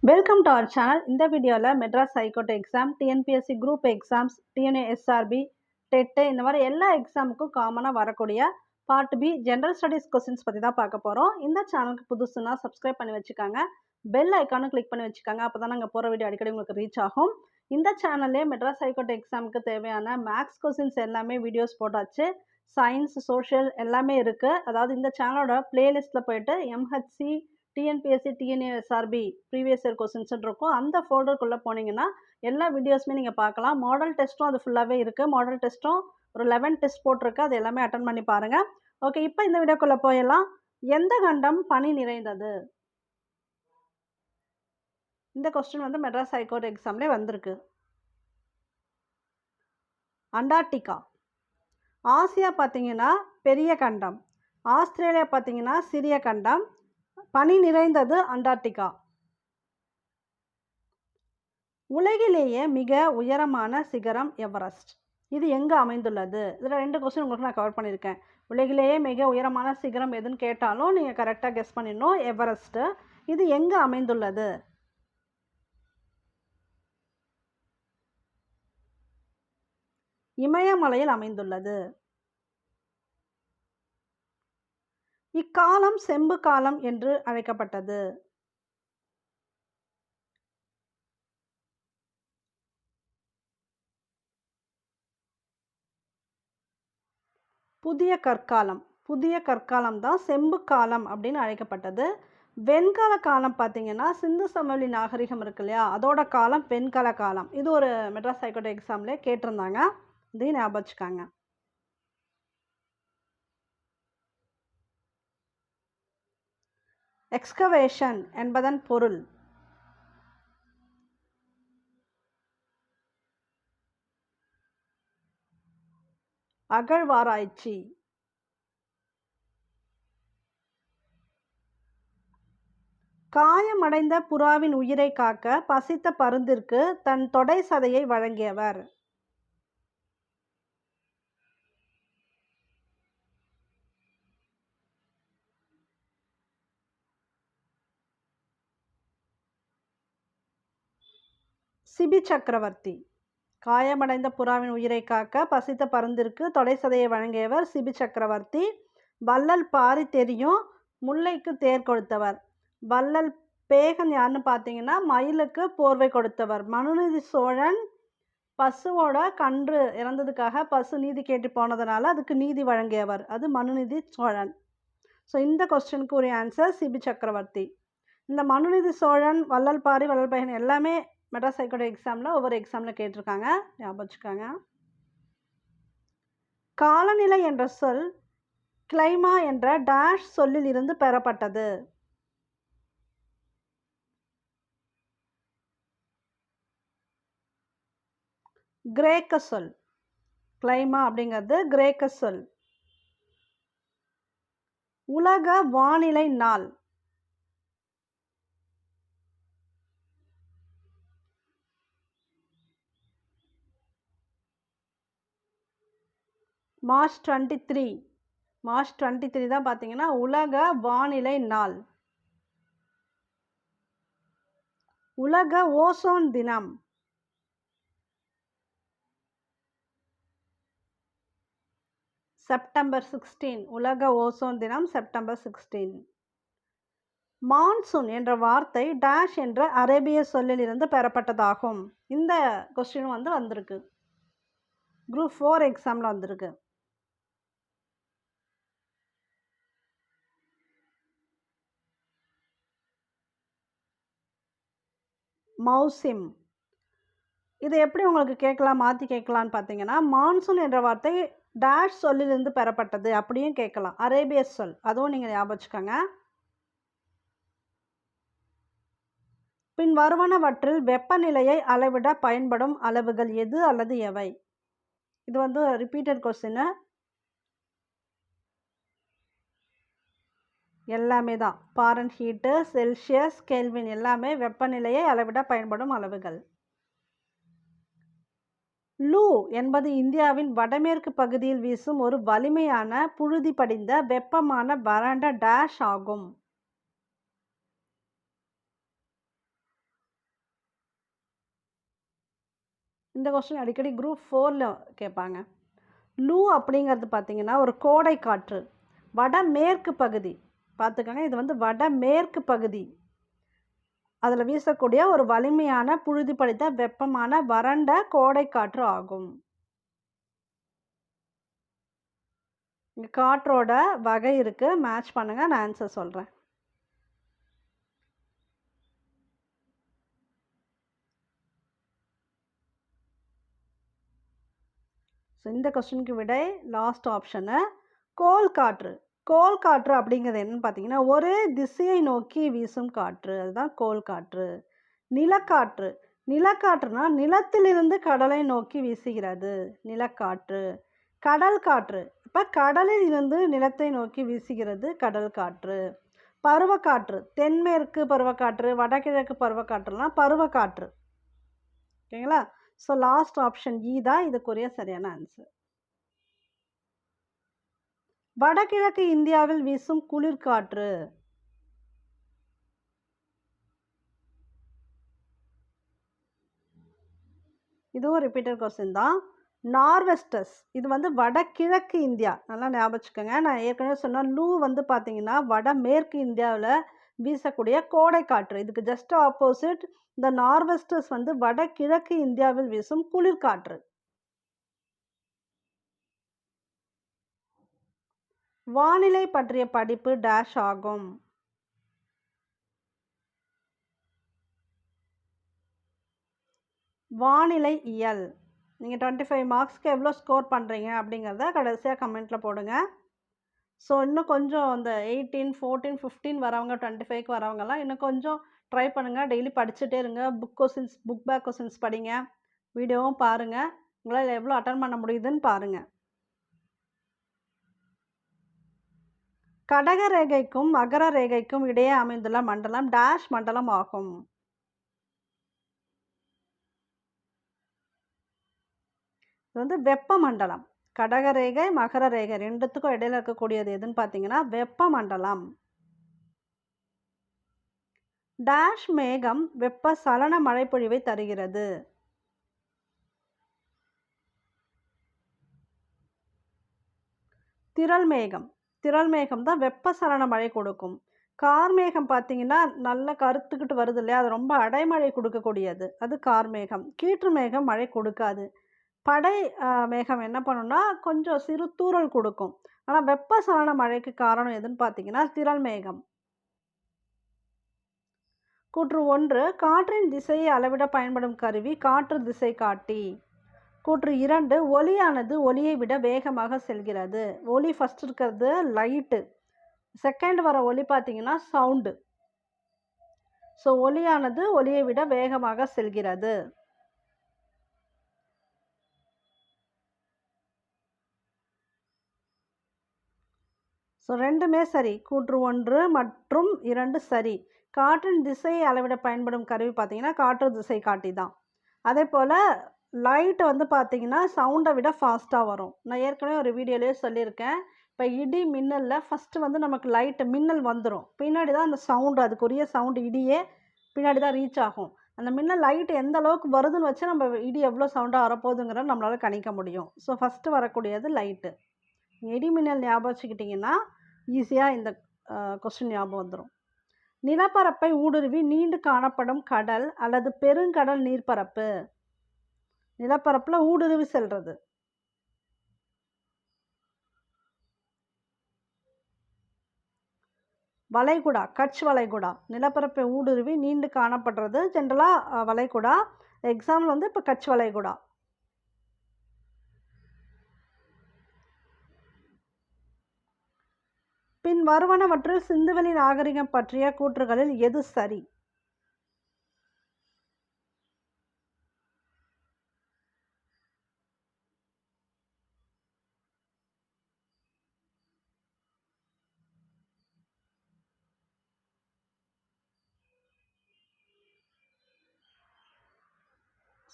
Welcome to our சேனல். இந்த வீடியோவில் Madras high court exam, TNPSC group exams, TNSRB, TET இந்த மாதிரி எல்லா எக்ஸாமுக்கும் காமனாக வரக்கூடிய part B general studies questions பற்றி தான் பார்க்க போகிறோம். இந்த சேனலுக்கு புதுசுன்னா சப்ஸ்கிரைப் பண்ணி வச்சுக்காங்க, பெல் ஐக்கானும் கிளிக் பண்ணி வச்சுக்காங்க. அப்போ தான் நாங்கள் போகிற வீடியோ அடிக்கடி உங்களுக்கு ரீச் ஆகும். இந்த சேனல்லே மெட்ராஸ் ஹைகோர்ட் எக்ஸாமுக்கு தேவையான மேக்ஸ் கொஸ்டின்ஸ் எல்லாமே வீடியோஸ் போட்டாச்சு. சயின்ஸ், சோஷியல் எல்லாமே இருக்குது. அதாவது இந்த சேனலோட பிளேலிஸ்ட்டில் போயிட்டு MHC, TNPSC, TNSRB previous year கொஸ்டின்ஸ்ன்னு இருக்கும். அந்த ஃபோல்டருக்குள்ளே போனீங்கன்னா எல்லா வீடியோஸுமே நீங்கள் பார்க்கலாம். மாடல் டெஸ்ட்டும் அது ஃபுல்லாகவே இருக்குது. மாடல் டெஸ்ட்டும் ஒரு 11 டெஸ்ட் போட்டிருக்கு. அது எல்லாமே அட்டன் பண்ணி பாருங்கள். ஓகே, இப்போ இந்த வீடியோக்குள்ளே போயிடலாம். எந்த கண்டம் பனி நிறைந்தது? இந்த கொஸ்டின் வந்து மெட்ராஸ் ஹைகோர்ட் எக்ஸாம்லேயே வந்திருக்கு. அண்டார்டிகா. ஆசியா பார்த்தீங்கன்னா பெரிய கண்டம், ஆஸ்திரேலியா பார்த்தீங்கன்னா சிறிய கண்டம். பனி நிறைந்தது அண்டார்டிகா. உலகிலேயே மிக உயரமான சிகரம் எவரெஸ்ட். இது எங்கே அமைந்துள்ளது? இதில் 2 கொஸ்டின் உங்களுக்கு நான் கவர் பண்ணியிருக்கேன். உலகிலேயே மிக உயரமான சிகரம் எதுன்னு கேட்டாலும் நீங்கள் கரெக்டாக கெஸ் பண்ணிடணும். எவரெஸ்ட்டு. இது எங்கே அமைந்துள்ளது? இமயமலையில் அமைந்துள்ளது. இக்காலம் செம்பு காலம் என்று அழைக்கப்பட்டது. புதிய கற்காலம். புதிய கற்காலம் தான் செம்பு காலம் அப்படின்னு அழைக்கப்பட்டது. வெண்கல காலம் பார்த்தீங்கன்னா சிந்து சமவெளி நாகரிகம் இருக்கு இல்லையா, அதோட காலம் வெண்கல காலம். இது ஒரு மெட்ராஸ் ஹைகோர்ட் எக்ஸாம்லேயே கேட்டிருந்தாங்க. இதையும் ஞாபகம் வச்சுக்காங்க. எக்ஸ்கவேஷன் என்பதன் பொருள் அகழ்வாராய்ச்சி. காயமடைந்த புறாவின் உயிரை காக்க பசித்த பருந்திற்கு தன் தொடை சதையை வழங்கியவர். சிபி சக்கரவர்த்தி. காயமடைந்த புறாவின் உயிரை காக்க பசித்த பருந்திற்கு தொடை சதையை வழங்கியவர் சிபி சக்கரவர்த்தி. வள்ளல் பாரி தெரியும், முல்லைக்கு தேர் கொடுத்தவர். வள்ளல் பேகன் யாருன்னு பார்த்தீங்கன்னா மயிலுக்கு போர்வை கொடுத்தவர். மனுநீதி சோழன் பசுவோட கன்று இறந்ததுக்காக பசு நீதி கேட்டு போனதுனால அதுக்கு நீதி வழங்கியவர். அது மனுநீதி சோழன். ஸோ இந்த கொஸ்டினுக்கு ஒரு ஆன்சர் சிபி சக்கரவர்த்தி. இந்த மனுநீதி சோழன், வள்ளல் பாரி, வள்ளல் பேகன் எல்லாமே மெட்ராஸ் ஹைகோர்ட் எக்ஸாமில் ஒவ்வொரு எக்ஸாமில் கேட்டிருக்காங்க, ஞாபகம் வச்சுக்காங்க. காலநிலை என்ற சொல் கிளைமா என்ற டேஷ் சொல்லில் இருந்து பெறப்பட்டது. கிரேக்க சொல். கிளைமா அப்படிங்கிறது கிரேக்க சொல். உலக வானிலை நாள் மார்ச் 23. மார்ச் 23 தான் பார்த்தீங்கன்னா உலக வானிலை நாள். உலக ஓசோன் தினம் செப்டம்பர் 16. உலக ஓசோன் தினம் செப்டம்பர் 16. மான்சூன் என்ற வார்த்தை டேஷ் என்ற அரேபிய சொல்லில் இருந்து பெறப்பட்டதாகும். இந்த கொஸ்டின் வந்து வந்திருக்கு, குரூப் 4 எக்ஸாமில் வந்திருக்கு. மௌசிம். இதை எப்படி உங்களுக்கு கேட்கலாம், மாற்றி கேட்கலான்னு பார்த்தீங்கன்னா, மான்சூன் என்ற வார்த்தை டேஷ் சொல்லிலிருந்து பெறப்பட்டது அப்படியும் கேட்கலாம். அரேபிய சொல், அதுவும் நீங்கள் ஞாபகம் வச்சுக்கோங்க. பின் வருவனவற்றில் வெப்பநிலையை அளவிட பயன்படும் அளவுகள் எது அல்லது எவை? இது வந்து ரிப்பீட்டட் கொஸ்டின். எல்லாமே தான். ஃபாரன்ஹீட்டு, செல்சியஸ், கெல்வின் எல்லாமே வெப்பநிலையை அளவிட பயன்படும் அளவுகள். லூ என்பது இந்தியாவின் வடமேற்கு பகுதியில் வீசும் ஒரு வலிமையான புழுதி படிந்த வெப்பமான வறண்ட டேஷ் ஆகும். இந்த கொஸ்டின் அடிக்கடி குரூப் 4ல் கேட்பாங்க. லூ அப்படிங்கிறது பார்த்திங்கன்னா ஒரு கோடை காற்று, வடமேற்கு பகுதி. பார்த்துக்கோங்க, இது வந்து வடமேற்கு பகுதி. அதில் வீசக்கூடிய ஒரு வலிமையான புழுதி படித்த வெப்பமான வறண்ட கோடை காற்று ஆகும். இங்கே காற்றோட வகை இருக்குது, மேட்ச் பண்ணுங்கள், நான் ஆன்சர் சொல்கிறேன். ஸோ இந்த கொஸ்டினுக்கு விடை லாஸ்ட் ஆப்ஷனு கோல் காற்று. கோல் காற்று அப்படிங்கிறது என்னன்னு பார்த்தீங்கன்னா ஒரு திசையை நோக்கி வீசும் காற்று, அதுதான் கோல் காற்று. நிலக்காற்று. நிலக்காற்றுனா நிலத்திலிருந்து கடலை நோக்கி வீசுகிறது நிலக்காற்று. கடல் காற்று, இப்போ கடலில் இருந்து நிலத்தை நோக்கி வீசுகிறது கடல் காற்று. பருவக்காற்று, தென்மேற்கு பருவக்காற்று, வடகிழக்கு பருவக்காற்றுலாம் பருவக்காற்று. ஓகேங்களா? ஸோ லாஸ்ட் ஆப்ஷன் இ தான் இதுக்குரிய சரியான ஆன்சர். வடகிழக்கு இந்தியாவில் வீசும் குளிர்காற்று. இதுவும் ரிப்பீட்டட் கொஸ்டின் தான். நார்வெஸ்டர்ஸ், இது வந்து வடகிழக்கு இந்தியா, நல்லா ஞாபகம் வச்சுக்கோங்க. நான் ஏற்கனவே சொன்னேன் லூ வந்து பார்த்தீங்கன்னா வடமேற்கு இந்தியாவில் வீசக்கூடிய கோடை காற்று. இதுக்கு ஜஸ்ட் ஆப்போசிட் இந்த நார்வெஸ்டர்ஸ் வந்து வடகிழக்கு இந்தியாவில் வீசும் குளிர்காற்று. வானிலை பற்றிய படிப்பு டேஷ் ஆகும். வானிலை இயல். நீங்கள் 25 மார்க்ஸ்க்கு எவ்வளோ ஸ்கோர் பண்ணுறீங்க அப்படிங்கிறத கடைசியாக கமெண்ட்டில் போடுங்க. ஸோ இன்னும் கொஞ்சம் அந்த 18, 14, 15 வரவங்க, 25க்கு வரவங்கெல்லாம் இன்னும் கொஞ்சம் ட்ரை பண்ணுங்கள். டெய்லி படிச்சுட்டே இருங்க. புக் பேக் கொஸ்டின்ஸ் படிங்க, வீடியோவும் பாருங்கள். உங்களால் எவ்வளோ அட்டன் பண்ண முடியுதுன்னு பாருங்கள். கடக ரேகைக்கும் மகர ரேகைக்கும் இடையே அமைந்துள்ள மண்டலம் டேஷ் மண்டலம் ஆகும். இது வந்து வெப்பமண்டலம். கடகரேகை மகர ரேகை ரெண்டுத்துக்கும் இடையில இருக்கக்கூடியது எதுன்னு பார்த்தீங்கன்னா வெப்பமண்டலம். டேஷ் மேகம் வெப்ப சலன மழைப்பொழிவை தருகிறது. திரள் மேகம். திரள் மேகம் தான் வெப்ப சலன மழை கொடுக்கும். கார்மேகம் பார்த்தீங்கன்னா நல்ல கருத்துக்கிட்டு வருது இல்லையா, அது ரொம்ப அடைமழை கொடுக்கக்கூடியது, அது கார்மேகம். கீற்று மேகம் மழை கொடுக்காது. படை மேகம் என்ன பண்ணுன்னா கொஞ்சம் சிறு தூறல் கொடுக்கும். ஆனால் வெப்ப சலன மழைக்கு காரணம் எதுன்னு பார்த்தீங்கன்னா திரள் மேகம். கூற்று 1, காற்றின் திசையை அளவிட பயன்படும் கருவி காற்று திசை காட்டி. கூற்று 2, ஒலியானது ஒலியை விட வேகமாக செல்கிறது. ஒலி ஃபஸ்ட் இருக்கிறது லைட்டு, செகண்ட் வர ஒலி பார்த்தீங்கன்னா சவுண்டு. ஸோ ஒலியானது ஒலியை விட வேகமாக செல்கிறது. ஸோ ரெண்டுமே சரி. கூற்று 1 மற்றும் 2 சரி. காற்றின் திசையை அளவிட பயன்படும் கருவி பார்த்தீங்கன்னா காற்று திசை காட்டி தான். அதே போல் லைட் வந்து பார்த்தீங்கன்னா சவுண்டை விட ஃபாஸ்ட்டாக வரும். நான் ஏற்கனவே ஒரு வீடியோலேயே சொல்லியிருக்கேன். இப்போ இடி மின்னலில் ஃபஸ்ட்டு வந்து நமக்கு லைட்டு மின்னல் வந்துடும், பின்னாடி தான் அந்த சவுண்டு, அதுக்குரிய சவுண்டு இடியே பின்னாடி தான் ரீச் ஆகும். அந்த மின்னல் லைட்டு எந்த அளவுக்கு வருதுன்னு வச்சு நம்ம இடி எவ்வளோ சவுண்டாக வரப்போகுதுங்கிறத நம்மளால் கணிக்க முடியும். ஸோ ஃபஸ்ட்டு வரக்கூடியது லைட்டு. இடி மின்னல் ஞாபகம் வச்சுக்கிட்டிங்கன்னா ஈஸியாக இந்த கொஸ்டின் ஞாபகம் வந்துடும். நிலப்பரப்பை ஊடுருவி நீண்டு காணப்படும் கடல் அல்லது பெருங்கடல் நீர்ப்பரப்பு. நிலப்பரப்பில் ஊடுருவி செல்றது. வளைகுடா, கட்ச் வளைகுடா. நிலப்பரப்பை ஊடுருவி நீண்டு காணப்படுறது ஜென்ரலாக வளைகுடா. எக்ஸாம்பிள் வந்து இப்போ கட்ச் வளைகுடா. பின் வருவனவற்றில் சிந்துவெளி நாகரிகம் பற்றிய கூற்றுகளில் எது சரி?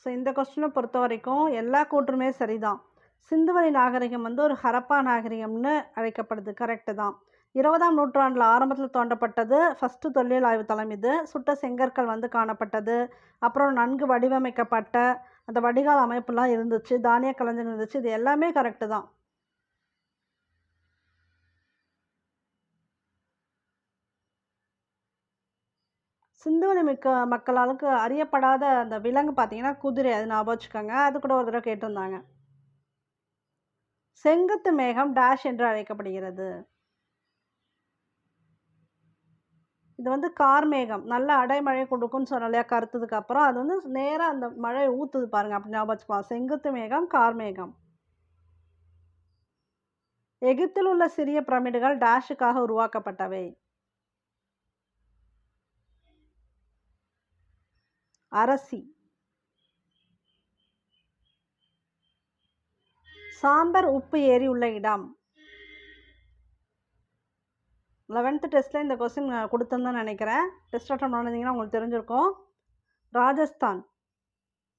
ஸோ இந்த கொஸ்டினை பொறுத்த வரைக்கும் எல்லா கூற்றுமே சரிதான். சிந்துவெளி நாகரிகம் வந்து ஒரு ஹரப்பா நாகரிகம்னு அழைக்கப்படுது, கரெக்டு தான். 20ஆம் நூற்றாண்டில் ஆரம்பத்தில் தோண்டப்பட்டது. ஃபஸ்ட்டு தொல்லியல் ஆய்வு தளம் இது. சுட்ட செங்கற்கள் வந்து காணப்பட்டது. அப்புறம் நன்கு வடிவமைக்கப்பட்ட அந்த வடிகால் அமைப்புலாம் இருந்துச்சு. தானிய களஞ்சியம் இருந்துச்சு. இது எல்லாமே கரெக்டு தான். சிந்துவெளி மக்களாலுக்கு அறியப்படாத அந்த விலங்கு பார்த்தீங்கன்னா குதிரை. அது ஞாபகம் வச்சுக்கோங்க. அது கூட ஒரு தடவை கேட்டிருந்தாங்க. செங்குத்து மேகம் டேஷ் என்று அழைக்கப்படுகிறது. இது வந்து கார்மேகம். நல்ல அடைமழை கொடுக்கும்னு சொன்னோம் இல்லையா கருத்ததுக்கு அப்புறம். அது வந்து நேரா அந்த மழை ஊத்துது பாருங்க. அப்படி ஞாபகம் வச்சுக்கலாம். செங்குத்து மேகம், கார்மேகம். எகிப்தில் உள்ள சிறிய பிரமிடுகள் டேஷுக்காக உருவாக்கப்பட்டவை. அரசி. சாம்பர் உப்பு ஏரி உள்ள இடம். 11th டெஸ்ட்டில் இந்த கொஸ்டின் கொடுத்துருந்தேன்னு நினைக்கிறேன். டெஸ்ட் அட்டன் பண்ணிங்கன்னா உங்களுக்கு தெரிஞ்சிருக்கும். ராஜஸ்தான்.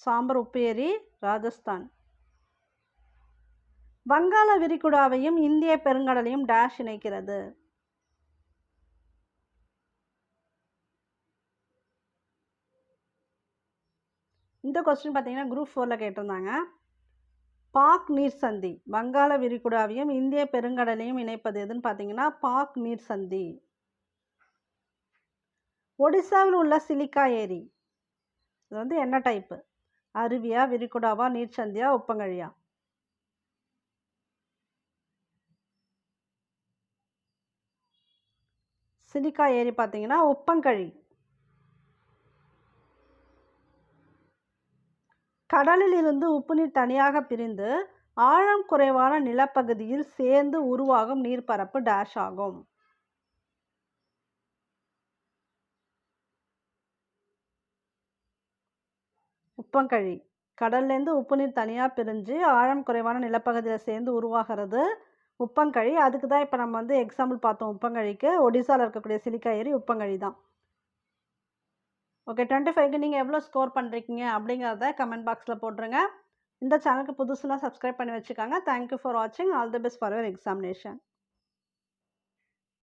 சாம்பர் உப்பு ஏரி ராஜஸ்தான். வங்காள விரிகுடாவையும் இந்திய பெருங்கடலையும் டேஷ் இணைக்கிறது. இந்த கொஸ்டின் பார்த்தீங்கன்னா குரூப் 4ல் கேட்டிருந்தாங்க. பாக் நீர் சந்தி வங்காள விரிகுடாவையும் இந்திய பெருங்கடலையும் இணைப்பது எதுன்னு பார்த்தீங்கன்னா பாக் நீர் சந்தி. ஒடிசாவில் உள்ள சிலிக்கா ஏரி இது வந்து என்ன டைப்பு? அருவியா, விரிகுடாவா, நீர்ச்சந்தியா, உப்பங்கழியா? சிலிக்கா ஏரி பார்த்தீங்கன்னா உப்பங்கழி. கடலில் இருந்து உப்பு நீர் தனியாக பிரிந்து ஆழம் குறைவான நிலப்பகுதியில் சேர்ந்து உருவாகும் நீர்ப்பரப்பு டேஷ் ஆகும். உப்பங்கழி. கடல்லேருந்து உப்பு நீர் தனியாக பிரிஞ்சு ஆழம் குறைவான நிலப்பகுதியில் சேர்ந்து உருவாகிறது உப்பங்கழி. அதுக்கு தான் இப்போ நம்ம வந்து எக்ஸாம்பிள் பார்த்தோம் உப்பங்கழிக்கு. ஒடிசாவில் இருக்கக்கூடிய சிலிக்கா ஏரி உப்பங்கழி தான். ஓகே, 25க்கு நீங்கள் எவ்வளோ ஸ்கோர் பண்ணுறீங்க அப்படிங்கிறத கமெண்ட் பாக்ஸில் போட்டுருங்க. இந்த சேனலுக்கு புதுசுலாம் சப்ஸ்கிரைப் பண்ணி வச்சுக்கோங்க. தேங்க்யூ ஃபார் வாட்சிங். All the best for your examination.